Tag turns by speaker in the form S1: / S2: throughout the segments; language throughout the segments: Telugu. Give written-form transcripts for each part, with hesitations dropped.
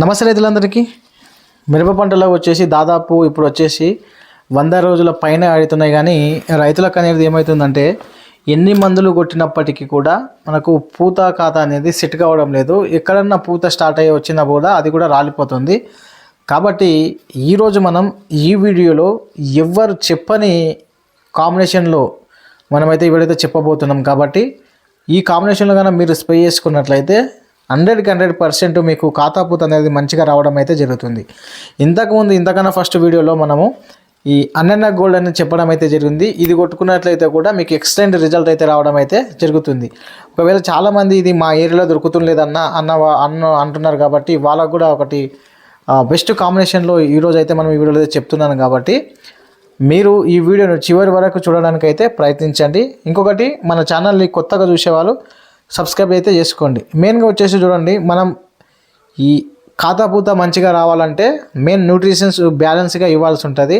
S1: నమస్తే రైతులందరికీ. మిరప పంటలో వచ్చేసి దాదాపు ఇప్పుడు వచ్చేసి 100 రోజుల పైన ఆడుతున్నాయి. కానీ రైతులకు అనేది ఏమవుతుందంటే ఎన్ని మందులు కొట్టినప్పటికీ కూడా మనకు పూత ఖాతా అనేది సెట్ కావడం లేదు. ఎక్కడన్నా పూత స్టార్ట్ అయ్యి వచ్చినా కూడా అది కూడా రాలిపోతుంది. కాబట్టి ఈరోజు మనం ఈ వీడియోలో ఎవ్వరు చెప్పని కాంబినేషన్లో మనమైతే ఇవిడైతే చెప్పబోతున్నాం. కాబట్టి ఈ కాంబినేషన్లో కనుక మీరు స్ప్రే చేసుకున్నట్లయితే 100% మీకు ఖాతా పూత అనేది మంచిగా రావడం అయితే జరుగుతుంది. ఇంతకన్నా ఫస్ట్ వీడియోలో మనము ఈ అన్నన్న గోల్డ్ అని చెప్పడం అయితే జరిగింది. ఇది కొట్టుకున్నట్లయితే కూడా మీకు ఎక్సలెంట్ రిజల్ట్ అయితే రావడం అయితే జరుగుతుంది. ఒకవేళ చాలామంది ఇది మా ఏరియాలో దొరుకుతుండలేదన్న అంటున్నారు. కాబట్టి వాళ్ళకు కూడా ఒకటి బెస్ట్ కాంబినేషన్లో ఈరోజు అయితే మనం ఈ వీడియోలో అయితే చెప్తున్నాను. కాబట్టి మీరు ఈ వీడియోను చివరి వరకు చూడడానికి అయితే ప్రయత్నించండి. ఇంకొకటి, మన ఛానల్ని కొత్తగా చూసేవాళ్ళు సబ్స్క్రైబ్ అయితే చేసుకోండి. మెయిన్గా వచ్చేసి చూడండి, మనం ఈ ఖాతా పూత మంచిగా రావాలంటే మెయిన్ న్యూట్రిషన్స్ బ్యాలెన్స్గా ఇవ్వాల్సి ఉంటుంది.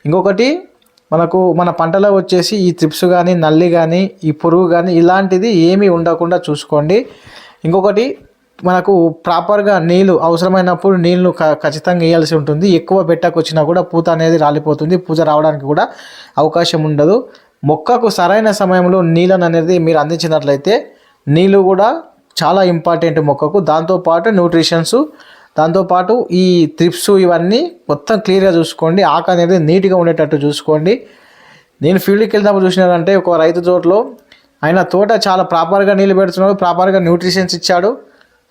S1: ఇంకొకటి, మన పంటలో వచ్చేసి ఈ త్రిప్స్ కానీ నల్లి కానీ ఈ పురుగు కానీ ఇలాంటిది ఏమీ ఉండకుండా చూసుకోండి. ఇంకొకటి, మనకు ప్రాపర్గా నీళ్ళు అవసరమైనప్పుడు నీళ్ళు ఖచ్చితంగా వేయాల్సి ఉంటుంది. ఎక్కువ పెట్టకొచ్చినా కూడా పూత అనేది రాలిపోతుంది. పూత రావడానికి కూడా అవకాశం ఉండదు. మొక్కకు సరైన సమయంలో నీళ్ళను అనేది మీరు అందించినట్లయితే నీళ్ళు కూడా చాలా ఇంపార్టెంట్ మొక్కకు. దాంతోపాటు న్యూట్రిషన్స్, దాంతోపాటు ఈ త్రిప్స్ ఇవన్నీ మొత్తం క్లియర్గా చూసుకోండి. ఆకు అనేది నీట్గా ఉండేటట్టు చూసుకోండి. నేను ఫీల్డ్కి వెళ్ళినప్పుడు చూసినారంటే ఒక రైతు తోటలో ఆయన తోట చాలా ప్రాపర్గా నీళ్ళు పెడుతున్నాడు, ప్రాపర్గా న్యూట్రిషన్స్ ఇచ్చాడు.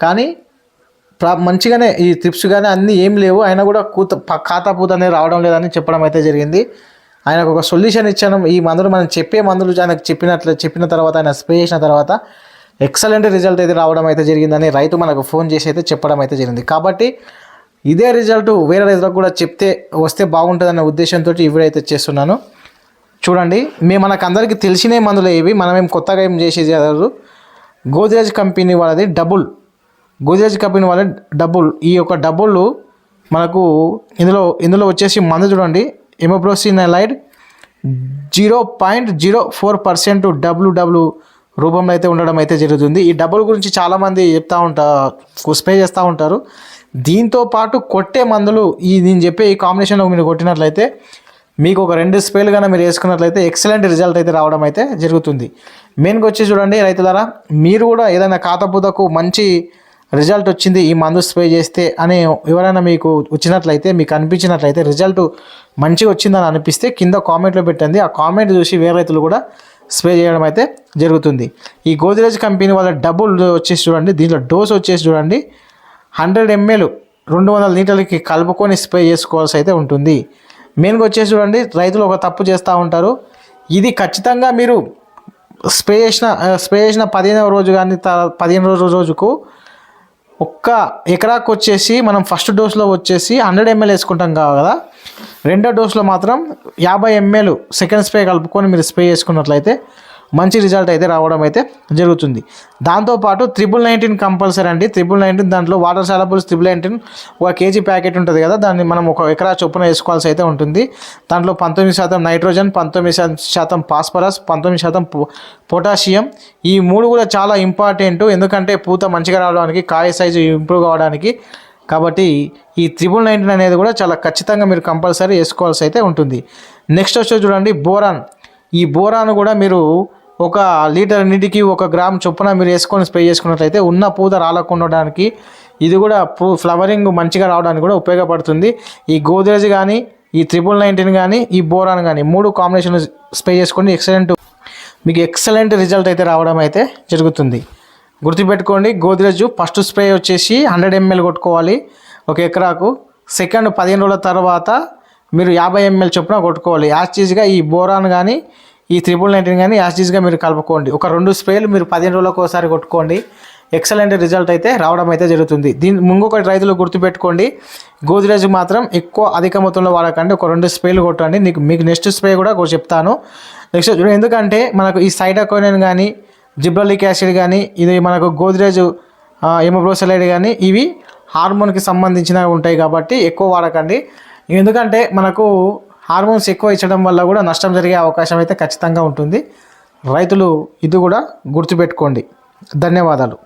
S1: కానీ మంచిగానే ఈ త్రిప్స్ కానీ అన్నీ ఏం లేవు, అయినా కూడా ఖాతా పూత అనేది రావడం లేదని చెప్పడం అయితే జరిగింది. ఆయనకు ఒక సొల్యూషన్ ఇచ్చాను. ఈ మందులు మనం చెప్పే మందులు ఆయనకు చెప్పిన తర్వాత ఆయన స్ప్రే చేసిన తర్వాత ఎక్సలెంట్ రిజల్ట్ అయితే రావడం అయితే జరిగిందని రైతు మనకు ఫోన్ చేసి అయితే చెప్పడం అయితే జరిగింది. కాబట్టి ఇదే రిజల్ట్ వేరే రైతులకు కూడా వస్తే బాగుంటుందనే ఉద్దేశంతో ఈ వీడియో అయితే చేస్తున్నాను. చూడండి, మనకు అందరికీ తెలిసిన మందులు ఇవి, మనమేం కొత్తగా ఏం చేసేది కాదు. గోద్రేజ్ కంపెనీ వాళ్ళది డబుల్ ఈ యొక్క డబుల్ మనకు ఇందులో వచ్చేసి మందు చూడండి, ఎమోప్రోసినలైడ్ 0.04% WW రూపంలో అయితే ఉండడం అయితే జరుగుతుంది. ఈ డబుల్ గురించి చాలామంది స్ప్రే చేస్తూ ఉంటారు. దీంతో పాటు కొట్టే మందులు నేను చెప్పే ఈ కాంబినేషన్లో మీరు కొట్టినట్లయితే మీకు ఒక 2 స్ప్రేలు కన్నా మీరు వేసుకున్నట్లయితే ఎక్సలెంట్ రిజల్ట్ అయితే రావడం అయితే జరుగుతుంది. మెయిన్గా వచ్చి చూడండి రైతులారా, మీరు కూడా ఏదైనా ఖాతా పూతకు మంచి రిజల్ట్ వచ్చింది ఈ మందు స్ప్రే చేస్తే అని ఎవరైనా మీకు వచ్చినట్లయితే, మీకు అనిపించినట్లయితే రిజల్ట్ మంచిగా వచ్చిందని అనిపిస్తే కింద కామెంట్లో పెట్టండి. ఆ కామెంట్ చూసి వేరే రైతులు కూడా స్ప్రే చేయడం అయితే జరుగుతుంది. ఈ గోద్రేజ్ కంపెనీ వాళ్ళ డబుల్ వచ్చేసి చూడండి, దీంట్లో డోస్ వచ్చేసి చూడండి 100 ml 200 లీటర్లకి కలుపుకొని స్ప్రే చేసుకోవాల్సి అయితే ఉంటుంది. మెయిన్గా వచ్చేసి చూడండి, రైతులు ఒక తప్పు చేస్తూ ఉంటారు. ఇది ఖచ్చితంగా మీరు స్ప్రే చేసిన 15వ రోజు కానీ 15వ రోజుకు ఒక్క ఎకరాకు వచ్చేసి మనం ఫస్ట్ డోస్లో వచ్చేసి 100 ml వేసుకుంటాం కదా, రెండో డోస్లో మాత్రం 50 ml సెకండ్ స్ప్రే కలుపుకొని మీరు స్ప్రే చేసుకున్నట్లయితే మంచి రిజల్ట్ అయితే రావడం అయితే జరుగుతుంది. దాంతోపాటు 1919 కంపల్సరీ అండి. 1919 దాంట్లో వాటర్ సాలబుల్స్ 1919 1 kg ప్యాకెట్ ఉంటుంది కదా, దాన్ని మనం ఒక ఎకరా చొప్పున వేసుకోవాల్సి అయితే ఉంటుంది. దాంట్లో 19% నైట్రోజన్, 19% ఫాస్ఫరస్, 19% పొటాషియం, ఈ 3 కూడా చాలా ఇంపార్టెంట్. ఎందుకంటే పూత మంచిగా రావడానికి, కాయ సైజు ఇంప్రూవ్ కావడానికి. కాబట్టి ఈ 1919 అనేది కూడా చాలా ఖచ్చితంగా మీరు కంపల్సరీ వేసుకోవాల్సి అయితే ఉంటుంది. నెక్స్ట్ వచ్చి చూడండి బోరాన్. ఈ బోరాన్ కూడా మీరు 1 లీటర్ నీటికి 1 గ్రామ్ చొప్పున మీరు వేసుకొని స్ప్రే చేసుకున్నట్లయితే ఉన్న పూత రాలకుండడానికి, ఇది కూడా ఫ్లవరింగ్ మంచిగా రావడానికి కూడా ఉపయోగపడుతుంది. ఈ గోద్రేజ్ కానీ, ఈ 1919 కానీ, ఈ బోరాన్ కానీ 3 కాంబినేషన్ స్ప్రే చేసుకొని మీకు ఎక్సలెంట్ రిజల్ట్ అయితే రావడం అయితే జరుగుతుంది. గుర్తుపెట్టుకోండి, గోద్రేజ్ ఫస్ట్ స్ప్రే వచ్చేసి 100 ml కొట్టుకోవాలి 1 ఎకరాకు. సెకండ్ 15 రోజుల తర్వాత మీరు 50 ml చొప్పున కొట్టుకోవాలి. యాస్టీజ్గా ఈ బోరాన్ కానీ, ఈ 1919 కానీ యాస్టీజ్గా మీరు కలుపుకోండి. ఒక 2 స్ప్రేలు మీరు 15 రోజులకు ఒకసారి కొట్టుకోండి. ఎక్సలెంట్ రిజల్ట్ అయితే రావడం అయితే జరుగుతుంది. ఇంకొకటి రైతులు గుర్తుపెట్టుకోండి, గోద్రేజ్ మాత్రం అధిక మొత్తంలో వాడకండి. ఒక 2 స్ప్రేలు కొట్టండి. మీకు నెక్స్ట్ స్ప్రే కూడా చెప్తాను. నెక్స్ట్ ఎందుకంటే మనకు ఈ సైటాకోనిన్ కానీ, జిబ్రలిక్ యాసిడ్ కానీ, ఇది మనకు గోద్రేజ్ ఎమోప్రోసినలైడ్ కానీ ఇవి హార్మోన్కి సంబంధించినవి ఉంటాయి. కాబట్టి ఎక్కువ వాడకండి. ఎందుకంటే మనకు హార్మోన్స్ ఎక్కువ ఇచ్చడం వల్ల కూడా నష్టం జరిగే అవకాశం అయితే ఖచ్చితంగా ఉంటుంది. రైతులు ఇది కూడా గుర్తుపెట్టుకోండి. ధన్యవాదాలు.